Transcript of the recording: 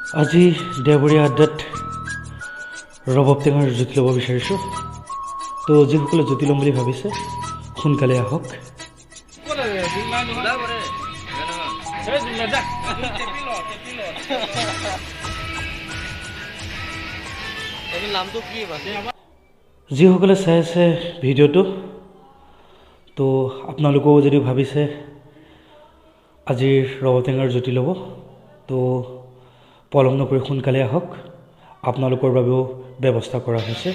আজি দেওবৰীয়া আড্ডাত ৰবাব টেঙাৰ জুতি ল'ব বিচাৰিছোঁ। তো যিসকলে জুতি ল'ম বুলি ভাবিছে সোনকালে আহক। যিসকলে চাই আছে ভিডিঅ'টো, তো আপোনালোকেও যদি ভাবিছে আজিৰ ৰবাব টেঙাৰ জুতি ল'ব, তো পলম নকৰি সোনকালে আহক। আপোনালোকৰ বাবেও ব্যৱস্থা কৰা হৈছে।